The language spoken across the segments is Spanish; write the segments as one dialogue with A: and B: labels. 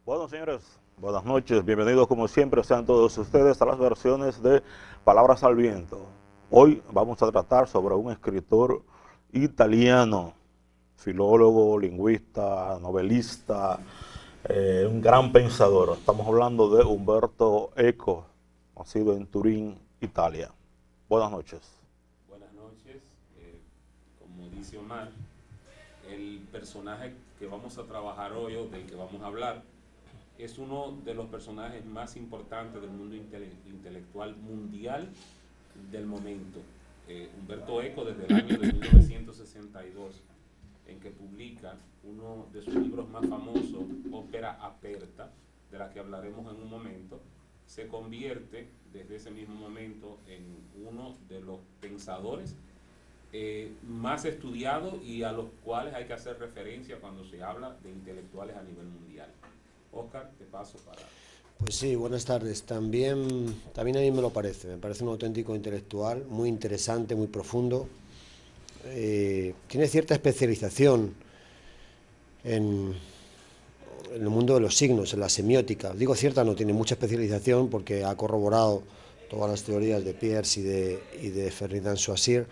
A: Bueno, señores, buenas noches, bienvenidos como siempre sean todos ustedes a las versiones de Palabras al Viento. Hoy vamos a tratar sobre un escritor italiano, filólogo, lingüista, novelista, un gran pensador. Estamos hablando de Umberto Eco, nacido en Turín, Italia. Buenas noches.
B: Buenas noches. Como dice Omar, el personaje que vamos a trabajar hoy o del que vamos a hablar es uno de los personajes más importantes del mundo intelectual mundial del momento. Humberto Eco, desde el año de 1962, en que publica uno de sus libros más famosos, Ópera Aperta, de la que hablaremos en un momento, se convierte desde ese mismo momento en uno de los pensadores más estudiados y a los cuales hay que hacer referencia cuando se habla de intelectuales a nivel mundial. Oscar, te paso para...
C: Pues sí, buenas tardes. También a mí me lo parece. Me parece un auténtico intelectual, muy interesante, muy profundo. Tiene cierta especialización en el mundo de los signos, en la semiótica. Digo cierta, no tiene mucha especialización porque ha corroborado todas las teorías de Peirce y de Ferdinand Saussure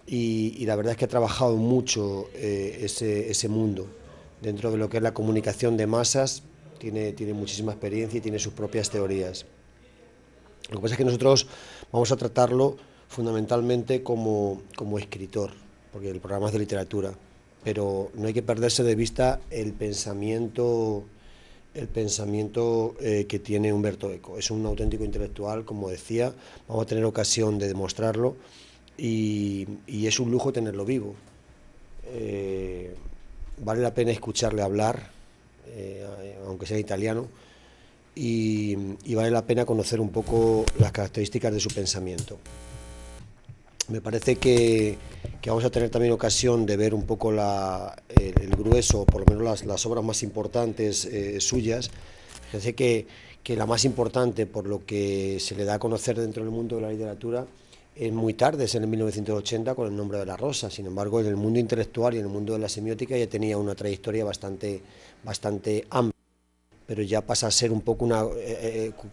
C: y la verdad es que ha trabajado mucho ese mundo dentro de lo que es la comunicación de masas. Tiene muchísima experiencia y tiene sus propias teorías. Lo que pasa es que nosotros vamos a tratarlo fundamentalmente como escritor, porque el programa es de literatura, pero no hay que perderse de vista el pensamiento que tiene Umberto Eco. Es un auténtico intelectual, como decía, vamos a tener ocasión de demostrarlo y es un lujo tenerlo vivo. Vale la pena escucharle hablar, aunque sea italiano, y vale la pena conocer un poco las características de su pensamiento. Me parece que vamos a tener también ocasión de ver un poco el grueso, por lo menos las obras más importantes suyas. Fíjense que la más importante, por lo que se le da a conocer dentro del mundo de la literatura, es muy tarde, es en el 1980 con El nombre de la rosa. Sin embargo, en el mundo intelectual y en el mundo de la semiótica ya tenía una trayectoria bastante amplia, pero ya pasa a ser un poco una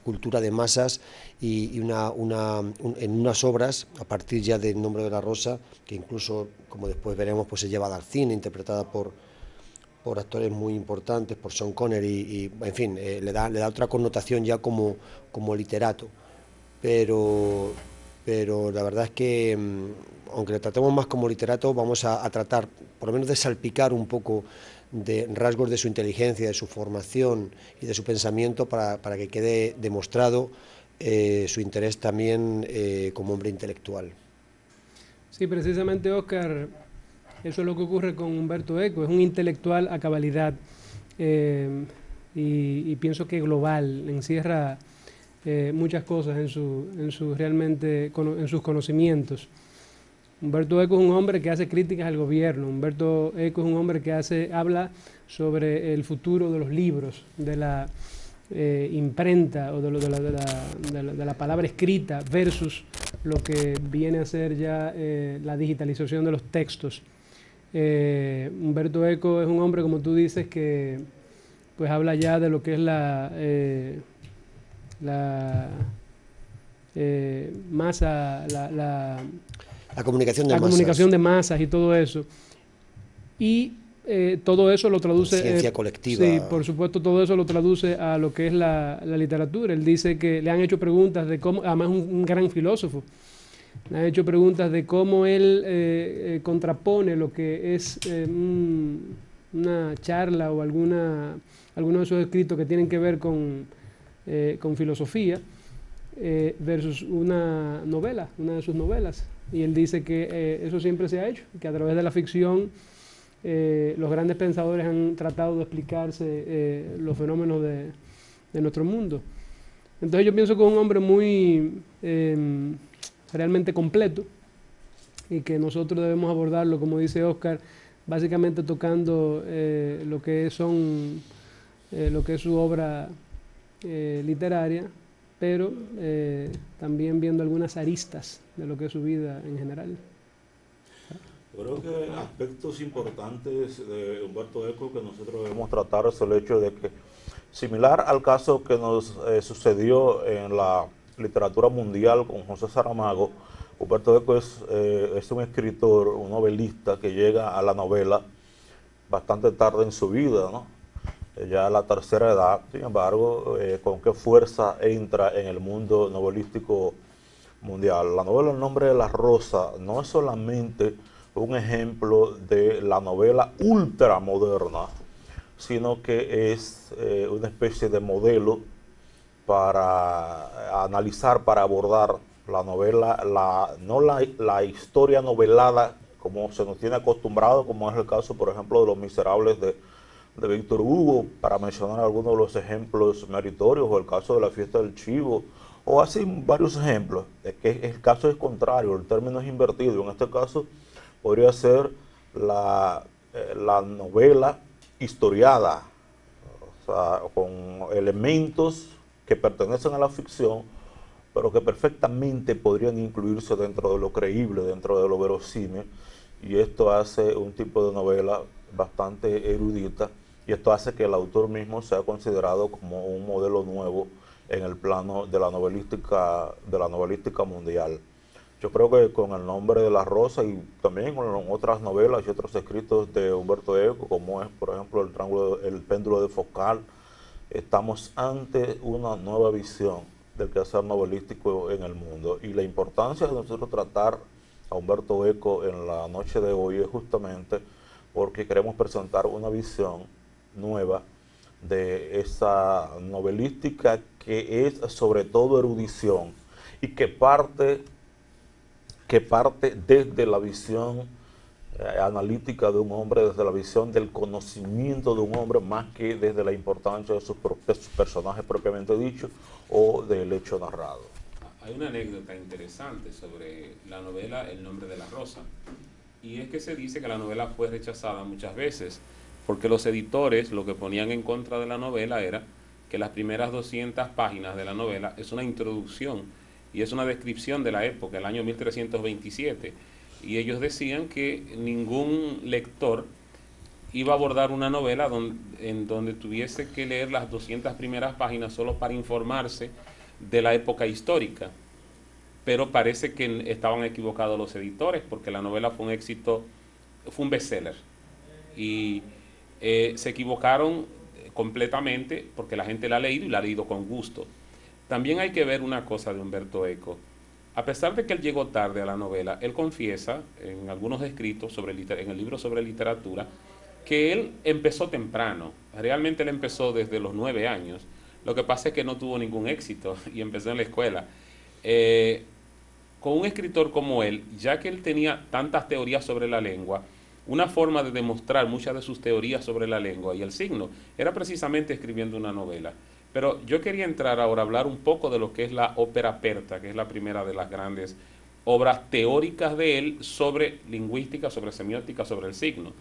C: cultura de masas y en unas obras, a partir ya del nombre de la rosa, que incluso, como después veremos, pues se lleva al cine, interpretada por actores muy importantes, por Sean Connery, en fin, le da otra connotación ya como literato. Pero la verdad es que, aunque le tratemos más como literato, vamos a tratar, por lo menos, de salpicar un poco de rasgos de su inteligencia, de su formación y de su pensamiento para que quede demostrado su interés también como hombre intelectual.
D: Sí, precisamente, Oscar, eso es lo que ocurre con Umberto Eco, es un intelectual a cabalidad y pienso que global, encierra muchas cosas en sus conocimientos. Humberto Eco es un hombre que hace críticas al gobierno. Humberto Eco es un hombre que habla sobre el futuro de los libros, de la imprenta o de la palabra escrita versus lo que viene a ser ya la digitalización de los textos. Humberto Eco es un hombre, como tú dices, que pues habla ya de lo que es la masa,
C: La comunicación de
D: la
C: masas.
D: comunicación de masas y todo eso. Y todo eso lo traduce...
C: Conciencia colectiva.
D: Sí, por supuesto, todo eso lo traduce a lo que es la literatura. Él dice que le han hecho preguntas de cómo, además un gran filósofo, le han hecho preguntas de cómo él contrapone lo que es una charla o alguno de esos escritos que tienen que ver con filosofía versus una novela, una de sus novelas. Y él dice que eso siempre se ha hecho, que a través de la ficción los grandes pensadores han tratado de explicarse los fenómenos de nuestro mundo. Entonces yo pienso que es un hombre muy realmente completo y que nosotros debemos abordarlo, como dice Oscar, básicamente tocando lo que es su obra literaria, pero también viendo algunas aristas de lo que es su vida en general.
A: Creo que aspectos importantes de Umberto Eco que nosotros debemos tratar es el hecho de que Similar al caso que nos sucedió en la literatura mundial con José Saramago, Humberto Eco es un escritor, un novelista que llega a la novela bastante tarde en su vida, ¿no? Ya a la tercera edad. Sin embargo, con qué fuerza entra en el mundo novelístico mundial. La novela El nombre de la rosa no es solamente un ejemplo de la novela ultramoderna, sino que es una especie de modelo para analizar, para abordar la novela, no la historia novelada como se nos tiene acostumbrado, como es el caso, por ejemplo, de Los Miserables de Víctor Hugo, para mencionar algunos de los ejemplos meritorios, o el caso de La Fiesta del Chivo, o así varios ejemplos. Es que el caso es contrario, el término es invertido. En este caso podría ser la novela historiada, o sea, con elementos que pertenecen a la ficción, pero que perfectamente podrían incluirse dentro de lo creíble, dentro de lo verosímil, y esto hace un tipo de novela bastante erudita, y esto hace que el autor mismo sea considerado como un modelo nuevo en el plano de la novelística mundial. Yo creo que con El nombre de la rosa y también con otras novelas y otros escritos de Humberto Eco, como es por ejemplo El péndulo de Focal, estamos ante una nueva visión del quehacer novelístico en el mundo. Y la importancia de nosotros tratar a Humberto Eco en la noche de hoy es justamente porque queremos presentar una visión nueva de esa novelística que es sobre todo erudición y que parte desde la visión analítica de un hombre, desde la visión del conocimiento de un hombre, más que desde la importancia de sus personajes propiamente dichos o del hecho narrado.
B: Hay una anécdota interesante sobre la novela El nombre de la rosa, y es que se dice que la novela fue rechazada muchas veces porque los editores lo que ponían en contra de la novela era que las primeras 200 páginas de la novela es una introducción y es una descripción de la época, el año 1327, y ellos decían que ningún lector iba a abordar una novela en donde tuviese que leer las 200 primeras páginas solo para informarse de la época histórica. Pero parece que estaban equivocados los editores, porque la novela fue un éxito, fue un bestseller, y se equivocaron completamente porque la gente la ha leído y la ha leído con gusto. También hay que ver una cosa de Humberto Eco. A pesar de que él llegó tarde a la novela, él confiesa en algunos escritos en el libro sobre literatura que él empezó temprano. Realmente él empezó desde los 9 años. Lo que pasa es que no tuvo ningún éxito y empezó en la escuela. Con un escritor como él, ya que él tenía tantas teorías sobre la lengua, una forma de demostrar muchas de sus teorías sobre la lengua y el signo era precisamente escribiendo una novela. Pero yo quería entrar ahora a hablar un poco de lo que es la ópera aperta, que es la primera de las grandes obras teóricas de él sobre lingüística, sobre semiótica, sobre el signo.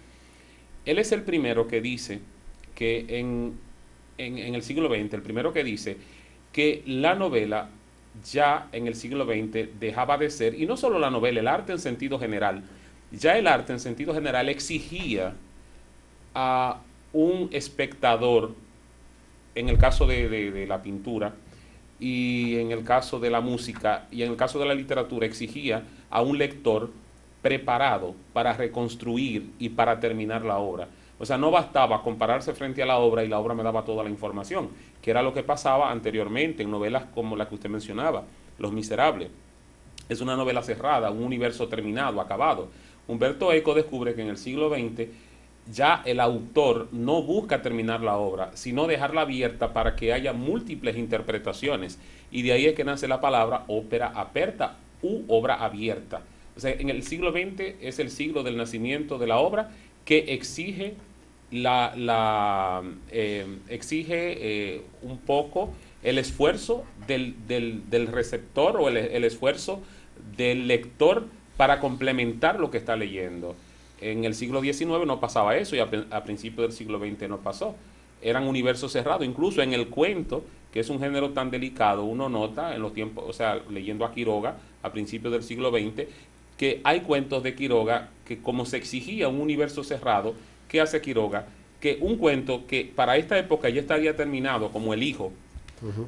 B: Él es el primero que dice que en el siglo XX, el primero que dice que la novela ya en el siglo XX dejaba de ser, y no solo la novela, el arte en sentido general, ya el arte en sentido general exigía a un espectador, en el caso de la pintura, y en el caso de la música, y en el caso de la literatura, exigía a un lector preparado para reconstruir y para terminar la obra. O sea, no bastaba compararse frente a la obra y la obra me daba toda la información, que era lo que pasaba anteriormente en novelas como la que usted mencionaba, Los Miserables. Es una novela cerrada, un universo terminado, acabado. Humberto Eco descubre que en el siglo XX ya el autor no busca terminar la obra, sino dejarla abierta para que haya múltiples interpretaciones. Y de ahí es que nace la palabra ópera aperta u obra abierta. O sea, en el siglo XX es el siglo del nacimiento de la obra que exige un poco el esfuerzo del receptor o el esfuerzo del lector para complementar lo que está leyendo. En el siglo XIX no pasaba eso y a principios del siglo XX no pasó. Eran universos cerrados. Incluso en el cuento, que es un género tan delicado, uno nota en los tiempos, o sea, leyendo a Quiroga a principios del siglo XX, que hay cuentos de Quiroga que como se exigía un universo cerrado, ¿qué hace Quiroga? que un cuento que para esta época ya estaría terminado, como El Hijo,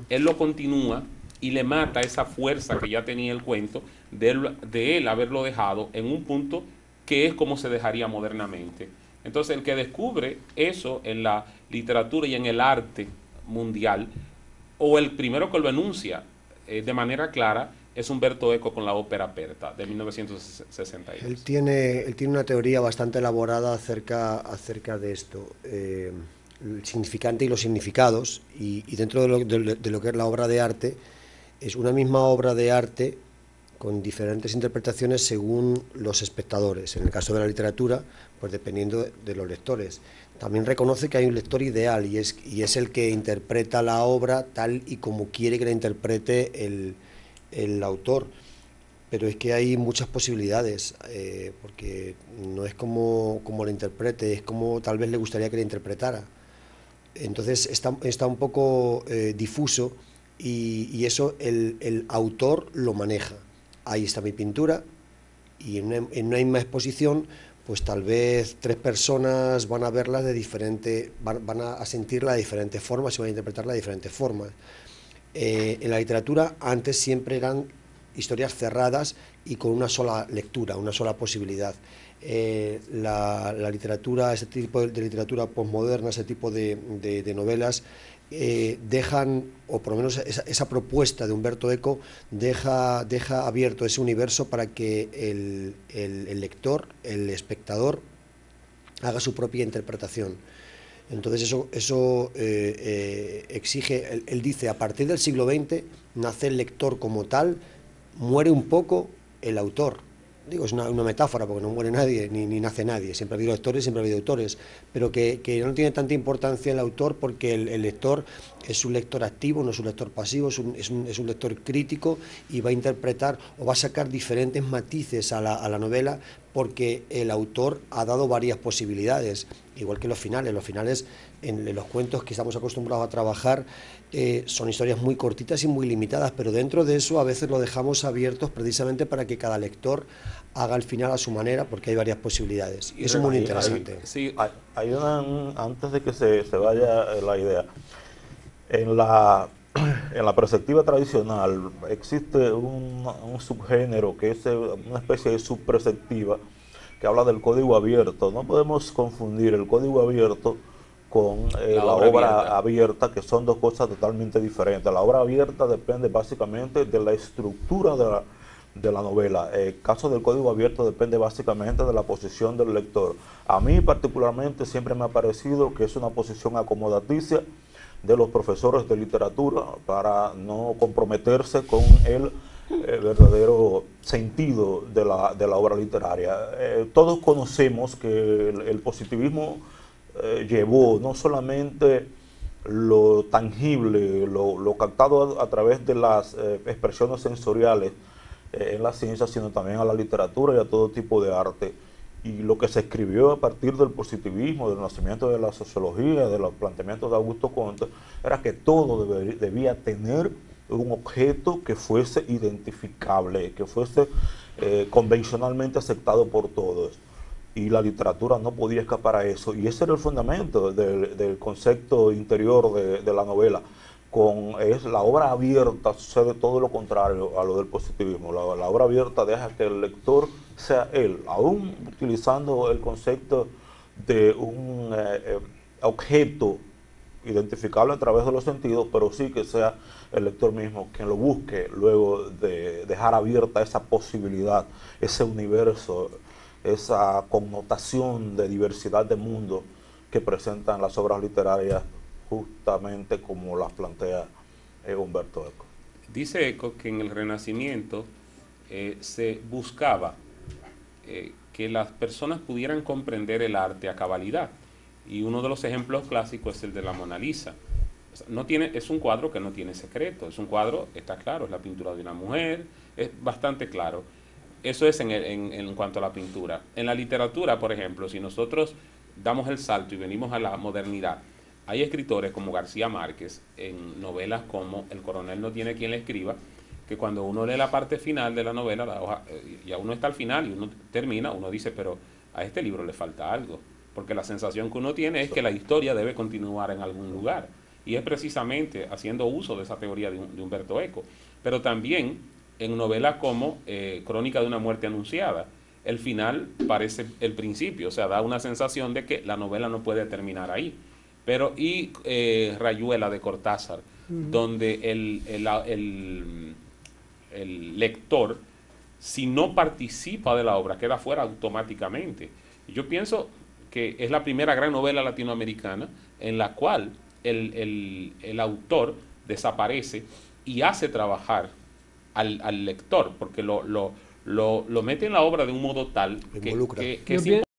B: él lo continúa y le mata esa fuerza que ya tenía el cuento de él haberlo dejado en un punto que es como se dejaría modernamente. Entonces el que descubre eso en la literatura y en el arte mundial, o el primero que lo enuncia de manera clara, es Umberto Eco con la ópera Aperta de 1962.
C: Él tiene una teoría bastante elaborada acerca de esto, el significante y los significados, y dentro de lo que es la obra de arte, es una misma obra de arte con diferentes interpretaciones según los espectadores. En el caso de la literatura, pues dependiendo de los lectores. También reconoce que hay un lector ideal y es el que interpreta la obra tal y como quiere que la interprete el autor. Pero es que hay muchas posibilidades, porque no es como la interprete, es como tal vez le gustaría que la interpretara. Entonces está un poco difuso y eso el autor lo maneja. Ahí está mi pintura y en una misma exposición pues tal vez 3 personas van a verla de diferente, van a sentirla de diferentes formas y van a interpretarla de diferentes formas. En la literatura antes siempre eran historias cerradas y con una sola lectura, una sola posibilidad. La literatura, ese tipo de literatura posmoderna, ese tipo de novelas, dejan, o por lo menos esa propuesta de Umberto Eco deja abierto ese universo para que el lector, el espectador, haga su propia interpretación. Entonces eso exige, él dice, a partir del siglo XX nace el lector como tal, muere un poco el autor. Digo, es una metáfora porque no muere nadie, ni nace nadie, siempre ha habido lectores, siempre ha habido autores, pero que no tiene tanta importancia el autor porque el lector es un lector activo, no es un lector pasivo, es un lector crítico y va a interpretar o va a sacar diferentes matices a la novela porque el autor ha dado varias posibilidades, igual que los finales en los cuentos que estamos acostumbrados a trabajar son historias muy cortitas y muy limitadas, pero dentro de eso a veces lo dejamos abiertos precisamente para que cada lector haga el final a su manera porque hay varias posibilidades y eso es muy interesante.
A: Hay antes de que se vaya la idea, en la perspectiva tradicional existe un subgénero que es una especie de subperspectiva que habla del código abierto. No podemos confundir el código abierto con la obra abierta, que son dos cosas totalmente diferentes. La obra abierta depende básicamente de la estructura de la novela. El caso del código abierto depende básicamente de la posición del lector. A mí particularmente siempre me ha parecido que es una posición acomodaticia de los profesores de literatura para no comprometerse con el verdadero sentido de la obra literaria. Todos conocemos que el positivismo llevó no solamente lo tangible, lo captado a través de las expresiones sensoriales en la ciencia, sino también a la literatura y a todo tipo de arte. Y lo que se escribió a partir del positivismo, del nacimiento de la sociología, de los planteamientos de Augusto Comte, era que todo debía tener un objeto que fuese identificable, que fuese convencionalmente aceptado por todos. Y la literatura no podía escapar a eso. Y ese era el fundamento del concepto interior de la novela. Con la obra abierta sucede todo lo contrario a lo del positivismo. La obra abierta deja que el lector sea él, aún utilizando el concepto de un objeto identificable a través de los sentidos, pero sí que sea el lector mismo quien lo busque luego de dejar abierta esa posibilidad, ese universo, esa connotación de diversidad de mundo que presentan las obras literarias justamente como las plantea Umberto Eco.
B: Dice Eco que en el Renacimiento se buscaba que las personas pudieran comprender el arte a cabalidad. Y uno de los ejemplos clásicos es el de la Mona Lisa. O sea, es un cuadro que no tiene secreto, es un cuadro, está claro, es la pintura de una mujer, es bastante claro. Eso es en cuanto a la pintura. En la literatura, por ejemplo, si nosotros damos el salto y venimos a la modernidad, hay escritores como García Márquez, en novelas como El coronel no tiene quien le escriba, que cuando uno lee la parte final de la novela, ya uno está al final y uno termina, uno dice, pero a este libro le falta algo, porque la sensación que uno tiene es que la historia debe continuar en algún lugar. Y es precisamente haciendo uso de esa teoría de Humberto Eco. Pero también en novelas como Crónica de una muerte anunciada, el final parece el principio, o sea, da una sensación de que la novela no puede terminar ahí. Pero Rayuela de Cortázar, donde el lector, si no participa de la obra, queda fuera automáticamente. Yo pienso que es la primera gran novela latinoamericana en la cual el autor desaparece y hace trabajar al lector, porque lo mete en la obra de un modo tal que es